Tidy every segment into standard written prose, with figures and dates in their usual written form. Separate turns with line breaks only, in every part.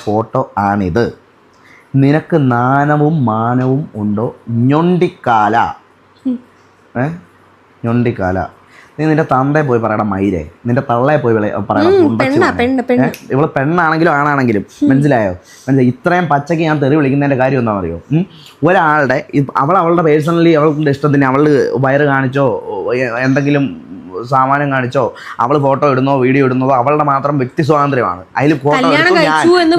Photo ആണിത്. നിനക്ക് നാണവും മാനവും ഉണ്ടോ? ഞൊണ്ടിക്കാല, ഞൊണ്ടിക്കാല. നീ നിന്റെ തന്തയെ പോയി പറയണം മയിലേ, നിന്റെ തള്ളയെ പോയി പറയണം. ഇവള് പെണ്ണാണെങ്കിലും ആണാണെങ്കിലും മനസ്സിലായോ? ഇത്രയും പച്ചയ്ക്ക് ഞാൻ തെറി വിളിക്കുന്നതിൻ്റെ കാര്യം എന്താണെന്ന് അറിയോ? ഒരാളുടെ അവളുടെ പേഴ്സണലി അവളുടെ ഇഷ്ടത്തിന് അവൾ വയറ് കാണിച്ചോ എന്തെങ്കിലും സാമാനം കാണിച്ചോ അവൾ ഫോട്ടോ ഇടുന്നോ വീഡിയോ ഇടുന്നതോ അവളുടെ മാത്രം വ്യക്തി സ്വാതന്ത്ര്യമാണ്. അതിൽ ഫോട്ടോ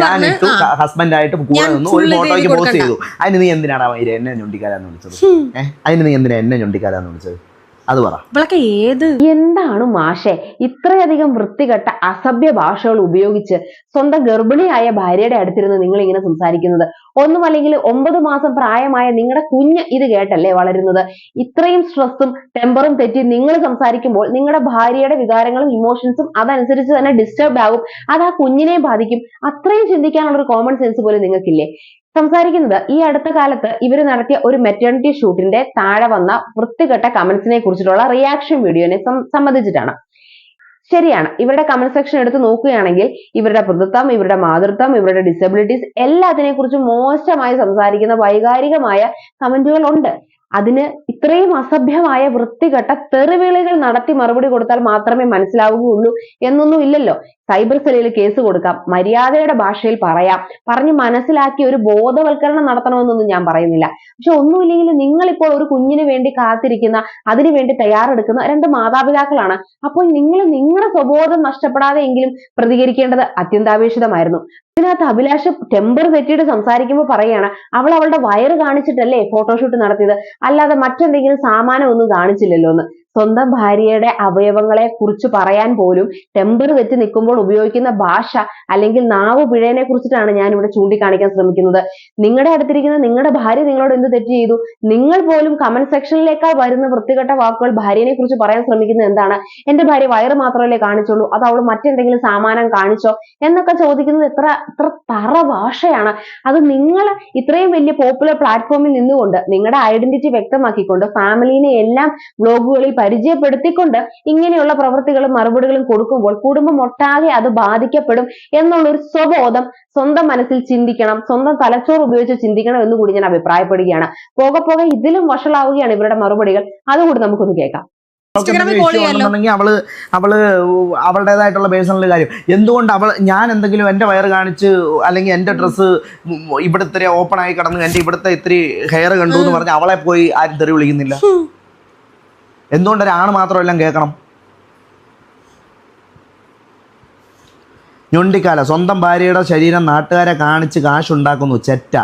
ഞാൻ ഇട്ടു, ഹസ്ബൻഡായിട്ട് കൂടെ നിന്നു, ഒരു ഫോട്ടോയ്ക്ക് പോസ്റ്റ് ചെയ്തു. അതിന് നീ എന്തിനാണ് എന്നെ ഞൊണ്ടിക്കാലാന്ന് വിളിച്ചത്? അതിന് നീ എന്തിനാ എന്നെ ഞൊണ്ടിക്കാലാന്ന് വിളിച്ചത്? അത് പറ.
എന്താണ് മാഷെ ഇത്രയധികം വൃത്തികെട്ട അസഭ്യ ഭാഷകൾ ഉപയോഗിച്ച് സ്വന്തം ഗർഭിണിയായ ഭാര്യയുടെ അടുത്തിരുന്ന് നിങ്ങൾ ഇങ്ങനെ സംസാരിക്കുന്നത്? ഒന്നുമല്ലെങ്കിൽ 9 മാസം പ്രായമായ നിങ്ങളുടെ കുഞ്ഞ് ഇത് കേട്ടല്ലേ വളരുന്നത്? ഇത്രയും സ്ട്രെസ്സും ടെമ്പറും തെറ്റി നിങ്ങൾ സംസാരിക്കുമ്പോൾ നിങ്ങളുടെ ഭാര്യയുടെ വികാരങ്ങളും ഇമോഷൻസും അതനുസരിച്ച് തന്നെ ഡിസ്റ്റർബ് ആകും. അത് ആ കുഞ്ഞിനെ ബാധിക്കും. അത്രയും ചിന്തിക്കാനുള്ള ഒരു കോമൺ സെൻസ് പോലും നിങ്ങൾക്കില്ലേ? സംസാരിക്കുന്നത് ഈ അടുത്ത കാലത്ത് ഇവർ നടത്തിയ ഒരു മെറ്റേണിറ്റി ഷൂട്ടിന്റെ താഴെ വന്ന വൃത്തികെട്ട കമന്റ്സിനെ കുറിച്ചിട്ടുള്ള റിയാക്ഷൻ വീഡിയോനെ സംബന്ധിച്ചിട്ടാണ്. ശരിയാണ്, ഇവരുടെ കമന്റ് സെക്ഷൻ എടുത്ത് നോക്കുകയാണെങ്കിൽ ഇവരുടെ പിതൃത്വം, ഇവരുടെ മാതൃത്വം, ഇവരുടെ ഡിസബിലിറ്റീസ് എല്ലാത്തിനെ കുറിച്ചും മോശമായി സംസാരിക്കുന്ന വൈകാരികമായ കമന്റുകൾ ഉണ്ട്. അതിന് ഇത്രയും അസഭ്യമായ വൃത്തികെട്ട തെറിവിളികൾ നടത്തി മറുപടി കൊടുത്താൽ മാത്രമേ മനസ്സിലാവുകയുള്ളൂ എന്നൊന്നും ഇല്ലല്ലോ. സൈബർ സെല്ലിൽ കേസ് കൊടുക്കാം, മര്യാദയുടെ ഭാഷയിൽ പറയാം, പറഞ്ഞ് മനസ്സിലാക്കി ഒരു ബോധവൽക്കരണം നടത്തണമെന്നൊന്നും ഞാൻ പറയുന്നില്ല. പക്ഷെ ഒന്നുമില്ലെങ്കിൽ നിങ്ങളിപ്പോൾ ഒരു കുഞ്ഞിന് വേണ്ടി കാത്തിരിക്കുന്ന, അതിനുവേണ്ടി തയ്യാറെടുക്കുന്ന 2 മാതാപിതാക്കളാണ്. അപ്പോൾ നിങ്ങൾ നിങ്ങളുടെ സ്വബോധം നഷ്ടപ്പെടാതെ എങ്കിലും പ്രതികരിക്കേണ്ടത് അത്യന്താപേക്ഷിതമായിരുന്നു. ഇതിനകത്ത് അഭിലാഷ് ടെമ്പർ തെറ്റിയിട്ട് സംസാരിക്കുമ്പോൾ പറയാണ് അവളുടെ വയറ് കാണിച്ചിട്ടല്ലേ ഫോട്ടോഷൂട്ട് നടത്തിയത്, അല്ലാതെ മറ്റെന്തെങ്കിലും സാമാനം ഒന്നും കാണിച്ചില്ലല്ലോ എന്ന്. സ്വന്തം ഭാര്യയുടെ അവയവങ്ങളെ കുറിച്ച് പറയാൻ പോലും ടെമ്പർ തെറ്റി നിൽക്കുമ്പോൾ ഉപയോഗിക്കുന്ന ഭാഷ അല്ലെങ്കിൽ നാവ് പിഴയനെ കുറിച്ചിട്ടാണ് ഞാൻ ഇവിടെ ചൂണ്ടിക്കാണിക്കാൻ ശ്രമിക്കുന്നത്. നിങ്ങളുടെ അടുത്തിരിക്കുന്ന നിങ്ങളുടെ ഭാര്യ നിങ്ങളോട് എന്ത് തെറ്റ് ചെയ്തു? നിങ്ങൾ പോലും കമന്റ് സെക്ഷനിലേക്കാൾ വരുന്ന വൃത്തികെട്ട വാക്കുകൾ ഭാര്യനെ കുറിച്ച് പറയാൻ ശ്രമിക്കുന്നത് എന്താണ്? എന്റെ ഭാര്യ വയറ് മാത്രമല്ലേ കാണിച്ചുള്ളൂ, അത് അവൾ മറ്റെന്തെങ്കിലും സാമാനം കാണിച്ചോ എന്നൊക്കെ ചോദിക്കുന്നത് എത്ര തറ ഭാഷയാണ്. അത് നിങ്ങൾ ഇത്രയും വലിയ പോപ്പുലർ പ്ലാറ്റ്ഫോമിൽ നിന്നുകൊണ്ട് നിങ്ങളുടെ ഐഡന്റിറ്റി വ്യക്തമാക്കിക്കൊണ്ട് ഫാമിലിനെ എല്ലാം വ്ലോഗുകളിൽ പരിചയപ്പെടുത്തിക്കൊണ്ട് ഇങ്ങനെയുള്ള പ്രവൃത്തികളും മറുപടികളും കൊടുക്കുമ്പോൾ കുടുംബം ഒട്ടാകെ അത് ബാധിക്കപ്പെടും എന്നുള്ളൊരു സ്വബോധം സ്വന്തം മനസ്സിൽ ചിന്തിക്കണം, സ്വന്തം തലച്ചോറ് ഉപയോഗിച്ച് ചിന്തിക്കണം എന്ന് കൂടി ഞാൻ അഭിപ്രായപ്പെടുകയാണ്. പോകെ പോകെ ഇതിലും വഷളാവുകയാണ് ഇവരുടെ മറുപടികൾ. അതുകൂടി നമുക്കൊന്ന് കേൾക്കാം.
അവള് അവളുടേതായിട്ടുള്ള പേഴ്സണൽ കാര്യം എന്തുകൊണ്ട് ഞാൻ എന്തെങ്കിലും എൻ്റെ വയറ് കാണിച്ച് അല്ലെങ്കിൽ എൻ്റെ ഡ്രസ്സ് ഇവിടെ ഇത്തിരി ഓപ്പൺ ആയി കിടന്ന് എൻ്റെ ഇവിടുത്തെ ഇത്തിരി ഹെയർ കണ്ടു എന്ന് പറഞ്ഞ് അവളെ പോയി ആരും തെറി വിളിക്കുന്നില്ല? എന്തുകൊണ്ട് ഒരാണ് മാത്രം എല്ലാം കേൾക്കണം? ഞൊണ്ടിക്കാല സ്വന്തം ഭാര്യയുടെ ശരീരം നാട്ടുകാരെ കാണിച്ച് കാശുണ്ടാക്കുന്നു. ചെറ്റ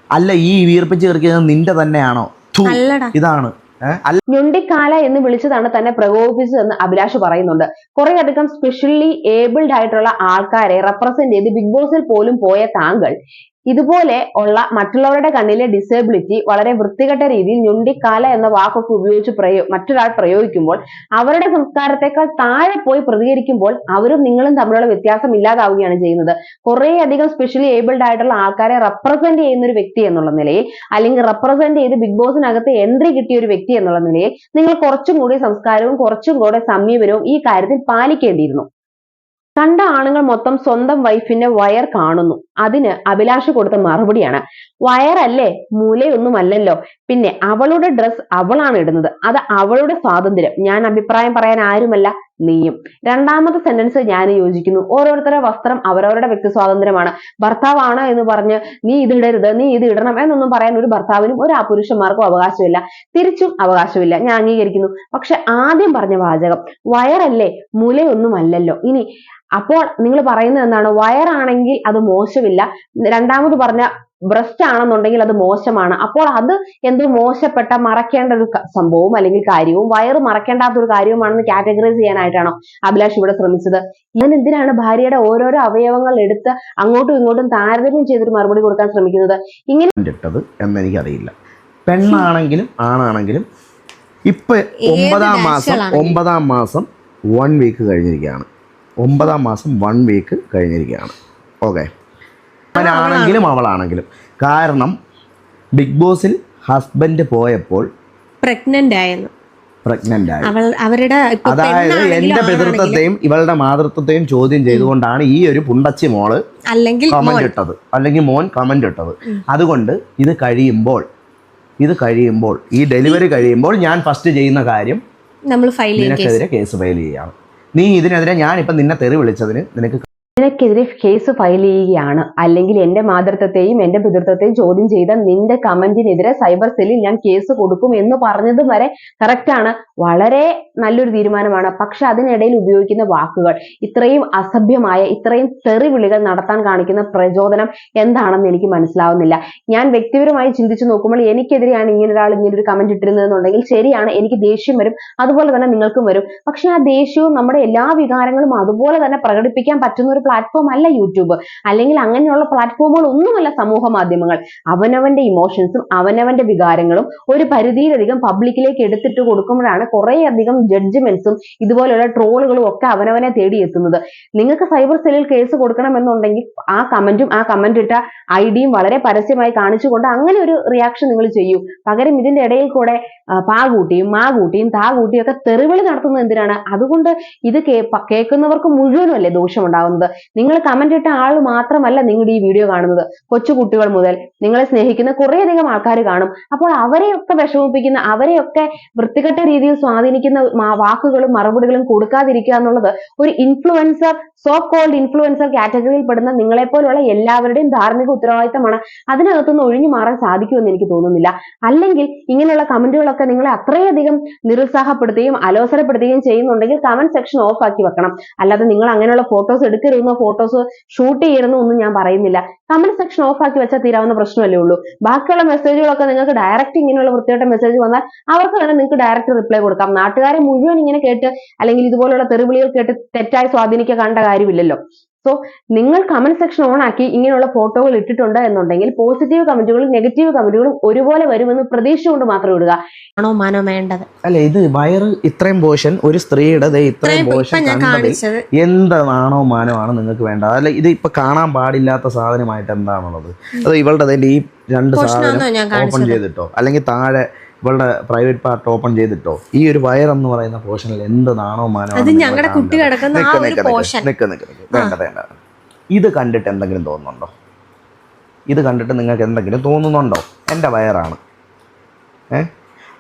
അല്ല, ഈ വീർപ്പിച്ച് തീർക്കുന്നത് നിന്റെ തന്നെയാണോ? ഇതാണ്
ഞൊണ്ടിക്കാല എന്ന് വിളിച്ചതാണ് തന്നെ പ്രകോപിപ്പിച്ചതെന്ന് അഭിലാഷ് പറയുന്നുണ്ട്. കുറെ അധികം സ്പെഷ്യലി ഏബിൾഡ് ആയിട്ടുള്ള ആൾക്കാരെ റെപ്രസെന്റ് ചെയ്ത് ബിഗ് ബോസിൽ പോലും പോയ താങ്കൾ ഇതുപോലെ ഉള്ള മറ്റുള്ളവരുടെ കണ്ണിലെ ഡിസേബിലിറ്റി വളരെ വൃത്തികെട്ട രീതിയിൽ ഞൊണ്ടിക്കാല എന്ന വാക്കൊക്കെ ഉപയോഗിച്ച് മറ്റൊരാൾ പ്രയോഗിക്കുമ്പോൾ അവരുടെ സംസ്കാരത്തെക്കാൾ താഴെ പോയി പ്രതികരിക്കുമ്പോൾ അവരും നിങ്ങളും തമ്മിലുള്ള വ്യത്യാസം ഇല്ലാതാവുകയാണ് ചെയ്യുന്നത്. കുറെ അധികം സ്പെഷ്യലി ഏബിൾഡ് ആയിട്ടുള്ള ആൾക്കാരെ റെപ്രസെന്റ് ചെയ്യുന്ന ഒരു വ്യക്തി എന്നുള്ള നിലയിൽ അല്ലെങ്കിൽ റെപ്രസെന്റ് ചെയ്ത് ബിഗ് ബോസിനകത്ത് എൻട്രി കിട്ടിയ ഒരു വ്യക്തി എന്നുള്ള നിലയിൽ നിങ്ങൾ കുറച്ചും കൂടി സംസ്കാരവും കുറച്ചും കൂടെ സമീപനവും ഈ കാര്യത്തിൽ പാലിക്കേണ്ടിയിരുന്നു. കണ്ട ആണുങ്ങൾ മൊത്തം സ്വന്തം വൈഫിന്റെ വയർ കാണുന്നു. അതിന് അഭിലാഷ് കൊടുത്ത മറുപടിയാണ് വയറല്ലേ, മൂലയൊന്നുമല്ലല്ലോ, പിന്നെ അവളുടെ ഡ്രസ് അവളാണ് ഇടുന്നത്, അത് അവളുടെ സ്വാതന്ത്ര്യം, ഞാൻ അഭിപ്രായം പറയാൻ ആരുമല്ല, നീയും. രണ്ടാമത്തെ സെന്റൻസ് ഞാൻ യോജിക്കുന്നു. ഓരോരുത്തരുടെ വസ്ത്രം അവരവരുടെ വ്യക്തി സ്വാതന്ത്ര്യമാണ്. ഭർത്താവാണ് എന്ന് പറഞ്ഞ് നീ ഇത് ഇടരുത്, നീ ഇത് ഇടണം എന്നൊന്നും പറയാൻ ഒരു ഭർത്താവിനും ഒരു പുരുഷന്മാർക്കും അവകാശമില്ല, തിരിച്ചും അവകാശമില്ല, ഞാൻ അംഗീകരിക്കുന്നു. പക്ഷെ ആദ്യം പറഞ്ഞ വാചകം വയറല്ലേ, മൂലയൊന്നുമല്ലല്ലോ. ഇനി അപ്പോൾ നിങ്ങൾ പറയുന്നത് എന്താണ്? വയറാണെങ്കിൽ അത് മോശമില്ല, രണ്ടാമത് പറഞ്ഞ ബ്രസ്റ്റ് ആണെന്നുണ്ടെങ്കിൽ അത് മോശമാണ്. അപ്പോൾ അത് എന്തോ മോശപ്പെട്ട മറക്കേണ്ട ഒരു സംഭവവും അല്ലെങ്കിൽ കാര്യവും വയറ് മറക്കേണ്ടാത്ത ഒരു കാര്യവുമാണെന്ന് കാറ്റഗറൈസ് ചെയ്യാനായിട്ടാണോ അഭിലാഷ് ഇവിടെ ശ്രമിച്ചത്? ഞാൻ എന്തിനാണ് ഭാര്യയുടെ ഓരോരോ അവയവങ്ങൾ എടുത്ത് അങ്ങോട്ടും ഇങ്ങോട്ടും താരതമ്യം ചെയ്തൊരു മറുപടി കൊടുക്കാൻ ശ്രമിക്കുന്നത്? ഇങ്ങനെ
എന്നെനിക്കറിയില്ല. പെണ്ണാണെങ്കിലും ആണാണെങ്കിലും ഇപ്പൊ 9ാം മാസം 1 വീക്ക് കഴിഞ്ഞിരിക്കുകയാണ്. 9ാം മാസം 1 വീക്ക് കഴിഞ്ഞിരിക്കുകയാണ്. ഓക്കെ, അവനാണെങ്കിലും അവളാണെങ്കിലും. കാരണം ബിഗ് ബോസിൽ ഹസ്ബൻഡ് പോയപ്പോൾ
പ്രഗ്നന്റ് ആയെന്ന്
പ്രഗ്നന്റ് ആയി.
അവരുടെ
അതായത് എന്റെ പിതൃത്വത്തെയും ഇവളുടെ മാതൃത്വത്തെയും ചോദ്യം ചെയ്തുകൊണ്ടാണ് ഈ ഒരു പുണ്ടച്ചി മോള്
അല്ലെങ്കിൽ
കമന്റ് ഇട്ടത്, അല്ലെങ്കിൽ മോൻ കമന്റ് ഇട്ടത്. അതുകൊണ്ട് ഇത് കഴിയുമ്പോൾ ഈ ഡെലിവറി കഴിയുമ്പോൾ ഞാൻ ഫസ്റ്റ് ചെയ്യുന്ന കാര്യം
നമ്മൾ
നിനക്കെതിരെ കേസ് ഫയൽ ചെയ്യാണ്. നീ ഇതിനെതിരെ ഞാനിപ്പം നിന്നെ തെറി വിളിച്ചതിന്
നിനക്കെതിരെ കേസ് ഫയൽ ചെയ്യുകയാണ്, അല്ലെങ്കിൽ എന്റെ മാതൃത്വത്തെയും എന്റെ പിതൃത്വത്തെയും ചോദ്യം ചെയ്ത നിന്റെ കമന്റിനെതിരെ സൈബർ സെല്ലിൽ ഞാൻ കേസ് കൊടുക്കും എന്ന് പറഞ്ഞതും വരെ കറക്റ്റ് ആണ്. വളരെ നല്ലൊരു തീരുമാനമാണ്. പക്ഷെ അതിനിടയിൽ ഉപയോഗിക്കുന്ന വാക്കുകൾ, ഇത്രയും അസഭ്യമായ, ഇത്രയും തെറി വിളികൾ നടത്താൻ കാണിക്കുന്ന പ്രചോദനം എന്താണെന്ന് എനിക്ക് മനസ്സിലാവുന്നില്ല. ഞാൻ വ്യക്തിപരമായി ചിന്തിച്ചു നോക്കുമ്പോൾ എനിക്കെതിരെയാണ് ഇങ്ങനൊരാൾ ഇങ്ങനൊരു കമന്റ് ഇട്ടിരുന്നതെന്നുണ്ടെങ്കിൽ ശരിയാണ്, എനിക്ക് ദേഷ്യം വരും, അതുപോലെ തന്നെ നിങ്ങൾക്കും വരും. പക്ഷെ ആ ദേഷ്യവും നമ്മുടെ എല്ലാ വികാരങ്ങളും അതുപോലെ തന്നെ പ്രകടിപ്പിക്കാൻ പറ്റുന്ന ഒരു പ്ലാറ്റ്ഫോം അല്ല യൂട്യൂബ്, അല്ലെങ്കിൽ അങ്ങനെയുള്ള പ്ലാറ്റ്ഫോമുകൾ ഒന്നുമല്ല സമൂഹ മാധ്യമങ്ങൾ. അവനവന്റെ ഇമോഷൻസും അവനവന്റെ വികാരങ്ങളും ഒരു പരിധിയിലധികം പബ്ലിക്കിലേക്ക് എടുത്തിട്ട് കൊടുക്കുമ്പോഴാണ് കുറേയധികം ജഡ്ജ്മെന്റ്സും ഇതുപോലെയുള്ള ട്രോളുകളും ഒക്കെ അവനവനെ തേടിയെത്തുന്നത്. നിങ്ങൾക്ക് സൈബർ സെല്ലിൽ കേസ് കൊടുക്കണമെന്നുണ്ടെങ്കിൽ ആ കമന്റും ആ കമന്റ് ഇട്ട ഐഡിയും വളരെ പരസ്യമായി കാണിച്ചുകൊണ്ട് അങ്ങനെ ഒരു റിയാക്ഷൻ നിങ്ങൾ ചെയ്യൂ. പകരം ഇതിന്റെ ഇടയിൽ കൂടെ പാകൂട്ടിയും മാകൂട്ടിയും താകൂട്ടിയും ഒക്കെ തെറിവിളി നടത്തുന്നത് എന്തിനാണ്? അതുകൊണ്ട് ഇത് കേൾക്കുന്നവർക്ക് മുഴുവനും അല്ലേ ദോഷം ഉണ്ടാകുന്നത്. നിങ്ങൾ കമന്റ് ഇട്ട ആൾ മാത്രമല്ല നിങ്ങളുടെ ഈ വീഡിയോ കാണുന്നത്, കൊച്ചുകുട്ടികൾ മുതൽ നിങ്ങളെ സ്നേഹിക്കുന്ന കുറേയധികം ആൾക്കാർ കാണും. അപ്പോൾ അവരെയൊക്കെ വിഷമിപ്പിക്കുന്ന, അവരെയൊക്കെ വൃത്തികെട്ട രീതിയിൽ സ്വാധീനിക്കുന്ന വാക്കുകളും മറുപടികളും കൊടുക്കാതിരിക്കുക എന്നുള്ളത് ഒരു ഇൻഫ്ലുവൻസർ, സോ കോൾഡ് ഇൻഫ്ലുവൻസർ കാറ്റഗറിയിൽ പെടുന്ന നിങ്ങളെപ്പോലുള്ള എല്ലാവരുടെയും ധാർമ്മിക ഉത്തരവാദിത്തമാണ്. അതിനകത്തുനിന്ന് ഒഴിഞ്ഞു മാറാൻ സാധിക്കുമെന്ന് എനിക്ക് തോന്നുന്നില്ല. അല്ലെങ്കിൽ ഇങ്ങനെയുള്ള കമന്റുകളൊക്കെ നിങ്ങളെ അത്രയധികം നിരുത്സാഹപ്പെടുത്തുകയും അലോസരപ്പെടുത്തുകയും ചെയ്യുന്നുണ്ടെങ്കിൽ കമന്റ് സെക്ഷൻ ഓഫ് ആക്കി വെക്കണം. അല്ലാതെ നിങ്ങൾ അങ്ങനെയുള്ള ഫോട്ടോസ് എടുക്കരുതെന്നോ ഫോട്ടോസ് ഷൂട്ട് ചെയ്യരുതെന്നോ ഒന്നും ഞാൻ പറയുന്നില്ല. കമന്റ് സെക്ഷൻ ഓഫ് ആക്കി വെച്ചാൽ തീരാവുന്ന പ്രശ്നമല്ലേ ഉള്ളൂ. ബാക്കിയുള്ള മെസ്സേജുകളൊക്കെ നിങ്ങൾക്ക് ഡയറക്റ്റ് ഇങ്ങനെയുള്ള വൃത്തിയായിട്ട മെസ്സേജ് വന്നാൽ അവർക്ക് തന്നെ നിങ്ങൾക്ക് ഡയറക്റ്റ് റിപ്ലൈ കൊടുക്കാം. നാട്ടുകാരെ മുഴുവൻ ഇങ്ങനെ കേട്ട് അല്ലെങ്കിൽ ഇതുപോലുള്ള തെറിവിളികൾ കേട്ട് തെറ്റായി സ്വാധീനിക്കാൻ കാണേണ്ട കാര്യമില്ലല്ലോ. സോ നിങ്ങൾ കമന്റ് സെക്ഷൻ ഓൺ ആക്കി ഇങ്ങനെയുള്ള ഫോട്ടോകൾ ഇട്ടിട്ടുണ്ട് എന്നുണ്ടെങ്കിൽ പോസിറ്റീവ് കമന്റുകളും നെഗറ്റീവ് കമന്റുകളും ഒരുപോലെ വരുമെന്ന് പ്രതീക്ഷിച്ചുകൊണ്ട് മാത്രം ഇടുക.
ആണോ മാനോ വേണ്ടത്?
അല്ല, ഇത് വയറ് ഇത്രയും പോഷൻ ഒരു സ്ത്രീയുടെ ഇത്രയും പോഷൻ എന്താണോ മാനോ ആണ് നിങ്ങൾക്ക് വേണ്ടത്? അല്ല, ഇത് ഇപ്പൊ കാണാൻ പാടില്ലാത്ത സാധനമായിട്ട് എന്താണുള്ളത്? അത് ഇവളുടെ ഈ രണ്ട് സാധനം ഓപ്പൺ ചെയ്തിട്ടോ, അല്ലെങ്കിൽ താഴെ ഇവളുടെ പ്രൈവറ്റ് പാർട്ട് ഓപ്പൺ ചെയ്തിട്ടോ, ഈ ഒരു വയറെന്ന് പറയുന്ന പോർഷനിൽ എന്ത് നാണോ മാനോ വേണ്ട. ഇത് കണ്ടിട്ട് എന്തെങ്കിലും തോന്നുന്നുണ്ടോ? ഇത് കണ്ടിട്ട് നിങ്ങൾക്ക് എന്തെങ്കിലും തോന്നുന്നുണ്ടോ? എൻ്റെ വയറാണ്.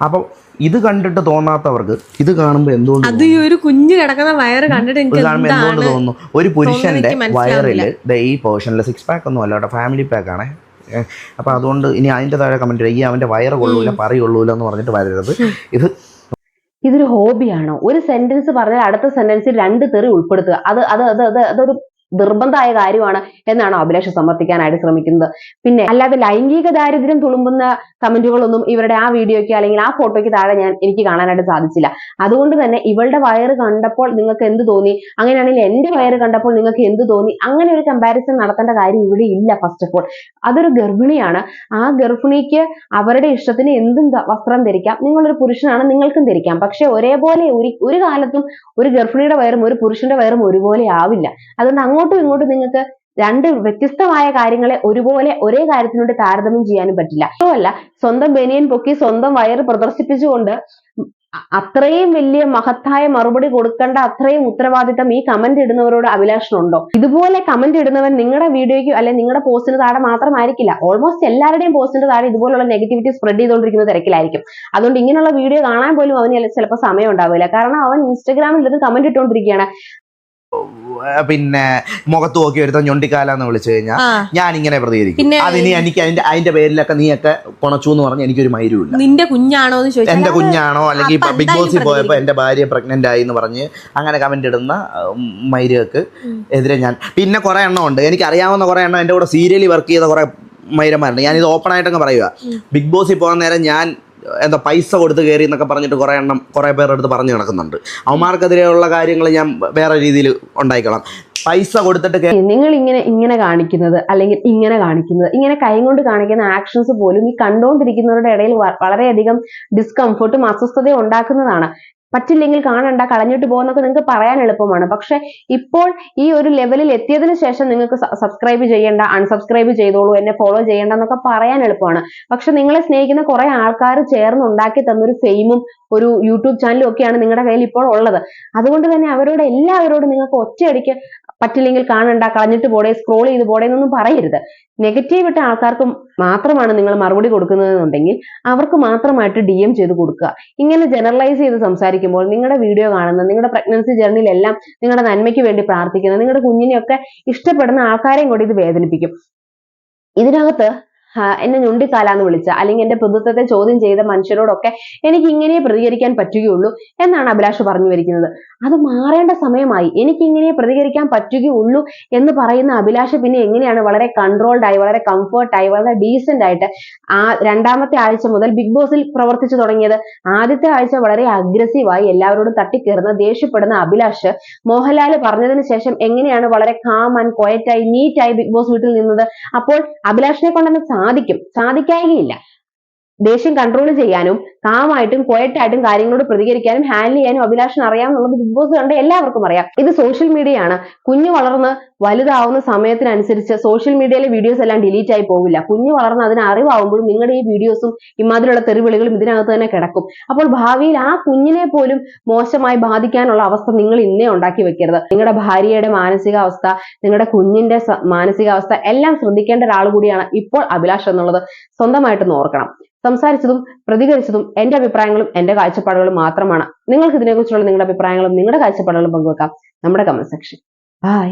അപ്പോൾ ഇത് കണ്ടിട്ട് തോന്നാത്തവർക്ക് ഇത് കാണുമ്പോൾ എന്തുകൊണ്ട്
ഒരു കുഞ്ഞു കിടക്കുന്ന വയറ് കണ്ടിട്ട്
കാണുമ്പോൾ എന്തുകൊണ്ട് തോന്നുന്നു? ഒരു പുരുഷന്റെ വയറിൽ ഈ പോർഷനിൽ 6 പാക്ക് ഒന്നും അല്ല കേട്ടോ, ഫാമിലി പാക്ക് ആണേ. അപ്പോൾ അതുകൊണ്ട് ഇനി അതിൻ്റെ താഴെ കമന്റ് ഈ അവന്റെ വയറ് കൊള്ളൂല, പറയുള്ളൂല എന്ന് പറഞ്ഞിട്ട് വരരുത്.
ഇതൊരു ഹോബിയാണോ? ഒരു സെന്റൻസ് പറഞ്ഞാൽ അടുത്ത സെന്റൻസിൽ 2 തെറി ഉൾപ്പെടുത്തുക, അതൊരു നിർബന്ധമായ കാര്യമാണ് എന്നാണ് അഭിലാഷ് സമർത്ഥിക്കാനായിട്ട് ശ്രമിക്കുന്നത്. പിന്നെ അല്ലാതെ ലൈംഗിക ദാരിദ്ര്യം തുളുമ്പുന്ന കമന്റുകളൊന്നും ഇവരുടെ ആ വീഡിയോയ്ക്ക് അല്ലെങ്കിൽ ആ ഫോട്ടോയ്ക്ക് താഴെ എനിക്ക് കാണാനായിട്ട് സാധിച്ചില്ല. അതുകൊണ്ട് തന്നെ ഇവളുടെ വയറ് കണ്ടപ്പോൾ നിങ്ങൾക്ക് എന്ത് തോന്നി, അങ്ങനെയാണെങ്കിൽ എന്റെ വയറ് കണ്ടപ്പോൾ നിങ്ങൾക്ക് എന്ത് തോന്നി, അങ്ങനെ ഒരു കമ്പാരിസൺ നടത്തേണ്ട കാര്യം ഇവിടെ ഇല്ല. ഫസ്റ്റ് ഓഫ് ഓൾ അതൊരു ഗർഭിണിയാണ്. ആ ഗർഭിണിക്ക് അവരുടെ ഇഷ്ടത്തിന് എന്തും വസ്ത്രം ധരിക്കാം. നിങ്ങളൊരു പുരുഷനാണ്, നിങ്ങൾക്കും ധരിക്കാം. പക്ഷെ ഒരേപോലെ ഒരു കാലത്തും ഒരു ഗർഭിണിയുടെ വയറും ഒരു പുരുഷന്റെ വയറും ഒരുപോലെ ആവില്ല. അതുകൊണ്ട് അങ്ങോട്ടും ഇങ്ങോട്ടും നിങ്ങൾക്ക് 2 വ്യത്യസ്തമായ കാര്യങ്ങളെ ഒരുപോലെ ഒരേ കാര്യത്തിനോട് താരതമ്യം ചെയ്യാനും പറ്റില്ല. അതുമല്ല, സ്വന്തം ബനിയൻ പൊക്കി സ്വന്തം വയറ് പ്രദർശിപ്പിച്ചുകൊണ്ട് അത്രയും വലിയ മഹത്തായ മറുപടി കൊടുക്കേണ്ട അത്രയും ഉത്തരവാദിത്തം ഈ കമന്റ് ഇടുന്നവരോട് അഭിലാഷനുണ്ടോ? ഇതുപോലെ കമന്റ് ഇടുന്നവൻ നിങ്ങളുടെ വീഡിയോയ്ക്ക് അല്ലെങ്കിൽ നിങ്ങളുടെ പോസ്റ്റിന് താഴെ മാത്രമായിരിക്കില്ല, ഓൾമോസ്റ്റ് എല്ലാവരുടെയും പോസ്റ്റിന്റെ താഴെ ഇതുപോലുള്ള നെഗറ്റിവിറ്റി സ്പ്രെഡ് ചെയ്തുകൊണ്ടിരിക്കുന്ന തിരക്കിലായിരിക്കും. അതുകൊണ്ട് ഇങ്ങനെയുള്ള വീഡിയോ കാണാൻ പോലും അവന് ചിലപ്പോൾ സമയം ഉണ്ടാവില്ല. കാരണം അവൻ ഇൻസ്റ്റഗ്രാമിൽ ഇത് കമന്റ് ഇട്ടുകൊണ്ടിരിക്കുകയാണ്.
പിന്നെ മുഖത്ത് നോക്കി എടുത്ത ഞൊണ്ടിക്കാലെന്ന് വിളിച്ചു കഴിഞ്ഞാൽ ഞാൻ ഇങ്ങനെ പ്രതികരിക്കും. അതിന് എനിക്ക് അതിന്റെ പേരിലൊക്കെ നീയൊക്കെ കൊണച്ചു എന്ന് പറഞ്ഞ് എനിക്കൊരു മൈരുമില്ല.
നിന്റെ കുഞ്ഞാണോ എന്ന് ചോദിച്ചാൽ
എന്റെ കുഞ്ഞാണോ, അല്ലെങ്കിൽ ബിഗ് ബോസിൽ പോയപ്പോ എന്റെ ഭാര്യ പ്രഗ്നന്റ് ആയി എന്ന് പറഞ്ഞ് അങ്ങനെ കമന്റ് ഇടുന്ന മൈരക്ക് എതിരെ ഞാൻ പിന്നെ കുറെ എണ്ണം ഉണ്ട്, എനിക്ക് അറിയാവുന്ന കുറെ എണ്ണം എന്റെ കൂടെ സീരിയലിൽ വർക്ക് ചെയ്ത കുറെ മൈരന്മാരുണ്ട്. ഞാനിത് ഓപ്പൺ ആയിട്ടങ്ങ് പറയുക. ബിഗ് ബോസിൽ പോകാൻ നേരം ഞാൻ പൈസ കൊടുത്ത് കയറി എന്നൊക്കെ പറഞ്ഞിട്ട് കുറേ പേരുടെ അടുത്ത് പറഞ്ഞു നടക്കുന്നുണ്ട്. അവന്മാർക്കെതിരെയുള്ള കാര്യങ്ങൾ ഞാൻ വേറെ രീതിയിൽ ഉണ്ടായിക്കോളാം. പൈസ കൊടുത്തിട്ട്
നിങ്ങൾ ഇങ്ങനെ കാണിക്കുന്നത് അല്ലെങ്കിൽ ഇങ്ങനെ കൈ കൊണ്ട് കാണിക്കുന്ന ആക്ഷൻസ് പോലും ഈ കണ്ടുകൊണ്ടിരിക്കുന്നവരുടെ ഇടയിൽ വളരെയധികം ഡിസ്കംഫർട്ടും അസ്വസ്ഥതയും ഉണ്ടാക്കുന്നതാണ്. പറ്റില്ലെങ്കിൽ കാണണ്ട, കളഞ്ഞിട്ട് പോകുന്നൊക്കെ നിങ്ങൾക്ക് പറയാൻ എളുപ്പമാണ്. പക്ഷെ ഇപ്പോൾ ഈ ഒരു ലെവലിൽ എത്തിയതിനു ശേഷം നിങ്ങൾക്ക് സബ്സ്ക്രൈബ് ചെയ്യേണ്ട, അൺസബ്സ്ക്രൈബ് ചെയ്തോളൂ, എന്നെ ഫോളോ ചെയ്യേണ്ട എന്നൊക്കെ പറയാൻ എളുപ്പമാണ്. പക്ഷെ നിങ്ങളെ സ്നേഹിക്കുന്ന കുറെ ആൾക്കാർ ചേർന്ന് ഉണ്ടാക്കി തന്നൊരു ഫെയിമും ഒരു യൂട്യൂബ് ചാനലും ഒക്കെയാണ് നിങ്ങളുടെ കയ്യിൽ ഇപ്പോൾ ഉള്ളത്. അതുകൊണ്ട് തന്നെ അവരോട് എല്ലാവരോടും നിങ്ങൾക്ക് ഒറ്റയടിക്ക് പറ്റില്ലെങ്കിൽ കാണണ്ട, കളഞ്ഞിട്ട് പോടെ, സ്ക്രോൾ ചെയ്ത് പോടെ എന്നൊന്നും പറയരുത്. നെഗറ്റീവ് ഇട്ട ആൾക്കാർക്ക് മാത്രമാണ് നിങ്ങൾ മറുപടി കൊടുക്കുന്നതെന്നുണ്ടെങ്കിൽ അവർക്ക് മാത്രമായിട്ട് DM ചെയ്ത് കൊടുക്കുക. ഇങ്ങനെ ജനറലൈസ് ചെയ്ത് സംസാരിക്കുമ്പോൾ നിങ്ങളുടെ വീഡിയോ കാണുന്ന, നിങ്ങളുടെ പ്രഗ്നൻസി ജേർണിയിലെല്ലാം നിങ്ങളുടെ നന്മയ്ക്ക് വേണ്ടി പ്രാർത്ഥിക്കുന്ന, നിങ്ങളുടെ കുഞ്ഞിനെയൊക്കെ ഇഷ്ടപ്പെടുന്ന ആൾക്കാരെയും കൂടി ഇത് വേദനിപ്പിക്കും. ഇതിനകത്ത് എന്നെ ഞൊണ്ടിക്കാലാന്ന് വിളിച്ച, അല്ലെങ്കിൽ എന്റെ പ്രതിത്വത്തെ ചോദ്യം ചെയ്ത മനുഷ്യരോടൊക്കെ എനിക്ക് ഇങ്ങനെ പ്രതികരിക്കാൻ പറ്റുകയുള്ളൂ എന്നാണ് അഭിലാഷ് പറഞ്ഞു വരിക്കുന്നത്. അത് മാറേണ്ട സമയമായി. എനിക്ക് ഇങ്ങനെ പ്രതികരിക്കാൻ പറ്റുകയുള്ളൂ എന്ന് പറയുന്ന അഭിലാഷ് പിന്നെ എങ്ങനെയാണ് വളരെ കൺട്രോൾഡ് ആയി, വളരെ കംഫർട്ടായി, വളരെ ഡീസന്റ് ആയിട്ട് രണ്ടാമത്തെ ആഴ്ച മുതൽ ബിഗ് ബോസിൽ പ്രവർത്തിച്ചു തുടങ്ങിയത്? ആദ്യത്തെ ആഴ്ച വളരെ അഗ്രസീവായി എല്ലാവരോടും തട്ടിക്കയറുന്ന, ദേഷ്യപ്പെടുന്ന അഭിലാഷ് മോഹൻലാൽ പറഞ്ഞതിന് ശേഷം എങ്ങനെയാണ് വളരെ കാം ആൻഡ് ക്വയറ്റായി, നീറ്റായി ബിഗ് ബോസ് വീട്ടിൽ നിന്നത്? അപ്പോൾ അഭിലാഷിനെ കൊണ്ടൊന്നും സാധിക്കായികയില്ല. ദേഷ്യം കൺട്രോൾ ചെയ്യാനും കാമായിട്ടും ക്വയറ്റായിട്ടും കാര്യങ്ങളോട് പ്രതികരിക്കാനും ഹാൻഡിൽ ചെയ്യാനും അഭിലാഷിന് അറിയാമെന്നുള്ളത് ബിഗ് ബോസ് കണ്ട എല്ലാവർക്കും അറിയാം. ഇത് സോഷ്യൽ മീഡിയയാണ്. കുഞ്ഞു വളർന്ന് വലുതാവുന്ന സമയത്തിനനുസരിച്ച് സോഷ്യൽ മീഡിയയിലെ വീഡിയോസ് എല്ലാം ഡിലീറ്റ് ആയി പോവില്ല. കുഞ്ഞു വളർന്ന് അതിന് അറിവാകുമ്പോഴും നിങ്ങളുടെ ഈ വീഡിയോസും ഇമാതിരിയുള്ള തെറിവിളികളും ഇതിനകത്ത് തന്നെ കിടക്കും. അപ്പോൾ ഭാവിയിൽ ആ കുഞ്ഞിനെ പോലും മോശമായി ബാധിക്കാനുള്ള അവസ്ഥ നിങ്ങൾ ഇന്നേ ഉണ്ടാക്കി വെക്കരുത്. നിങ്ങളുടെ ഭാര്യയുടെ മാനസികാവസ്ഥ, നിങ്ങളുടെ കുഞ്ഞിന്റെ മാനസികാവസ്ഥ എല്ലാം ശ്രദ്ധിക്കേണ്ട ഒരാൾ കൂടിയാണ് ഇപ്പോൾ അഭിലാഷ് എന്നുള്ളത് സ്വന്തമായിട്ട് ഓർക്കണം. സംസാരിച്ചതും പ്രതികരിച്ചതും എന്റെ അഭിപ്രായങ്ങളും എന്റെ കാഴ്ചപ്പാടുകളും മാത്രമാണ്. നിങ്ങൾക്ക് ഇതിനെക്കുറിച്ചുള്ള നിങ്ങളുടെ അഭിപ്രായങ്ങളും നിങ്ങളുടെ കാഴ്ചപ്പാടുകളും പങ്കുവെക്കാം നമ്മുടെ കമന്റ് സെക്ഷൻ. ബൈ.